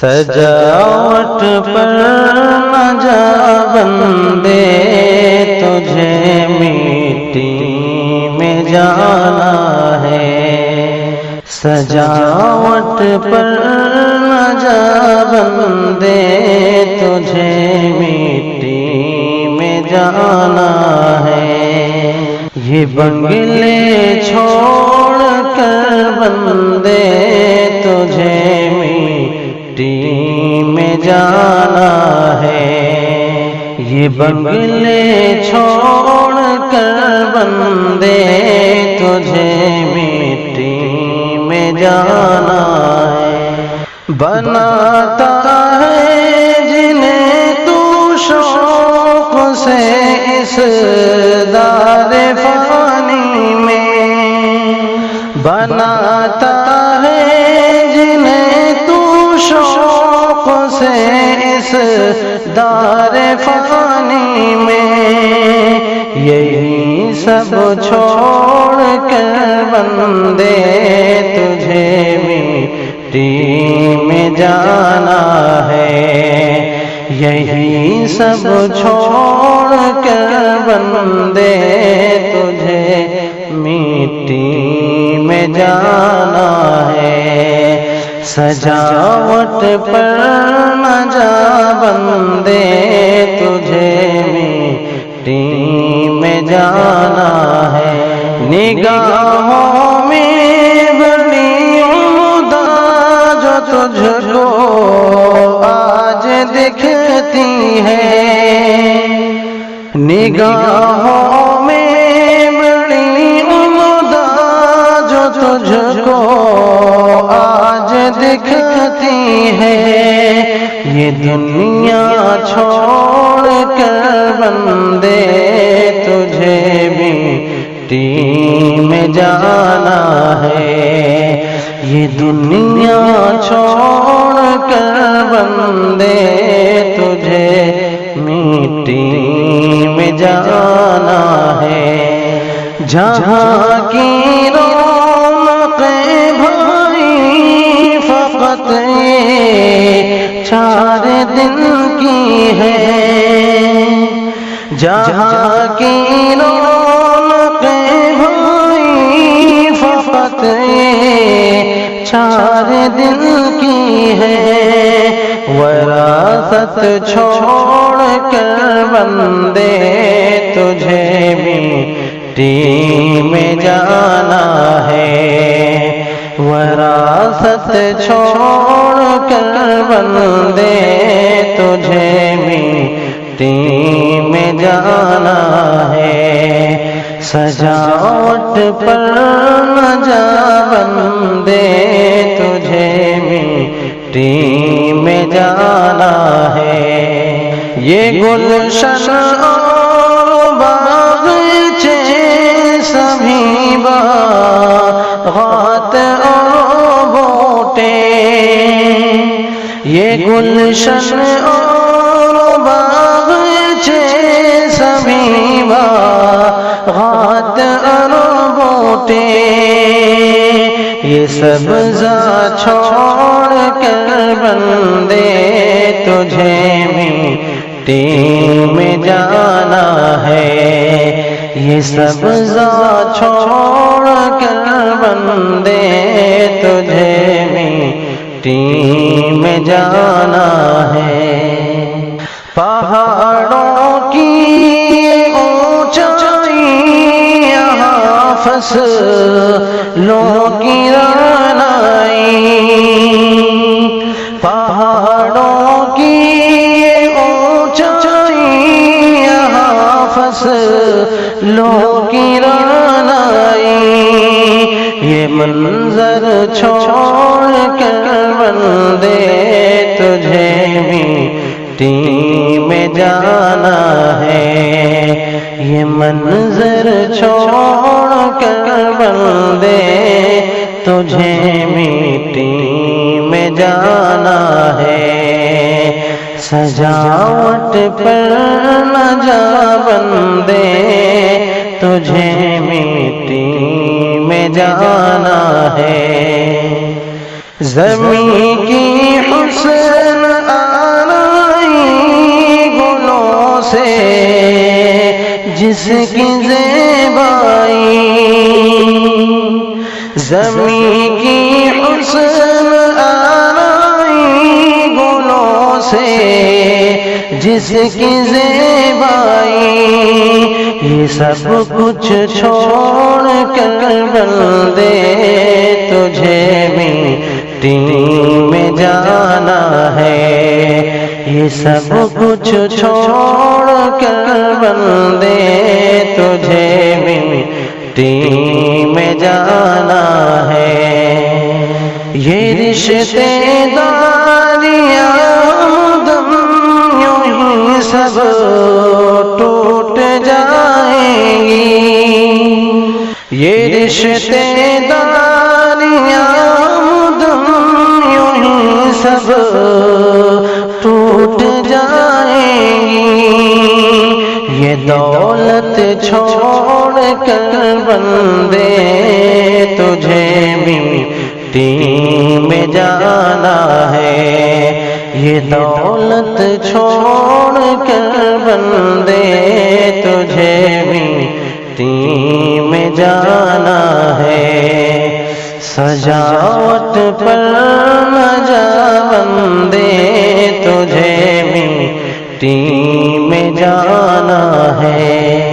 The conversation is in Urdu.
سجاوٹ پر نہ جا بندے، تجھے مٹی میں جانا ہے۔ سجاوٹ پر نہ جا بندے، تجھے مٹی میں جانا ہے۔ یہ بنگلے چھوڑ کر بندے، تجھے مٹی میں جانا ہے۔ یہ بنگلے چھوڑ کر بندے، تجھے مٹی میں جانا ہے۔ بناتا ہے جنہیں تو شوق سے اس دار فانی میں، بناتا ہے جنہیں تو شوق سے اس دار فانی میں۔ یہی سب چھوڑ کر بندے، تجھے مٹی میں جانا ہے۔ یہی سب چھوڑ کر بندے، تجھے مٹی میں جانا ہے۔ سجاوٹ پر نہ جا بندے، تجھے مٹی میں جانا ہے۔ نگاہوں میں بڑی عمدہ جو تجھ کو آج دکھتی ہے، نگاہوں میں بڑی عمدہ جو تجھ کو آج دکھتی ہے۔ یہ دنیا چھوڑ کر بندے، تجھے مٹی میں جانا ہے۔ یہ دنیا چھوڑ کر بندے، تجھے مٹی میں جانا ہے۔ جہاں کی رونقیں بھائی فقط یہ 4 دن کی ہے، جہاں کی رونقیں بھائی فقط یہ 4 دن کی ہے۔ وراثت چھوڑ کر بندے، تجھے مٹی میں جانا ہے۔ وراثت چھوڑ کر بندے، تجھے مٹی میں جانا ہے۔ سجاوٹ پر نہ جا بندے، تجھے مٹی میں جانا ہے۔ یہ گلشن اور باغیچے سبھی باغات اور بوٹے، یہ گلشن اور باغیچے سبھی باغات اور بوٹے، یہ سبزہ چھوڑ کر بندے، تجھے مٹی میں جانا ہے۔ یہ سبزہ چھوڑ کر بندے، تجھے مٹی میں جانا ہے۔ پہاڑوں کی اونچائی یہاں فصلوں کی رعنائی، پہاڑوں کی اونچائی یہاں فصلوں کی رعنائی۔ یہ منظر چھوڑ کر بندے، تجھے مٹی میں جانا ہے۔ یہ منظر چھوڑ کر بندے، تجھے مٹی میں جانا ہے۔ سجاوٹ پر نہ جا بندے، تجھے مٹی میں جانا ہے۔ زمین کی حسن جس کی زیبائی زمین کی حسن آرائی گلوں سے، جس کی زیبائی یہ سب کچھ چھوڑ کر بندے تجھے مٹی میں جانا ہے، یہ سب کچھ چھوڑ کر بندے تجھے مٹی میں جانا ہے۔ یہ رشتے داریاں دم یوں ہی سب ٹوٹ جائیں گی، یہ رشتے داریاں دم یوں ہی سب ٹوٹ جائیں گی، یہ دولت چھوڑ کر بندے تجھے مٹی میں جانا ہے، یہ دولت چھوڑ کر بندے تجھے مٹی میں جانا ہے۔ سجاوٹ پر نہ جا بندے تجھے مٹی میں جانا ہے۔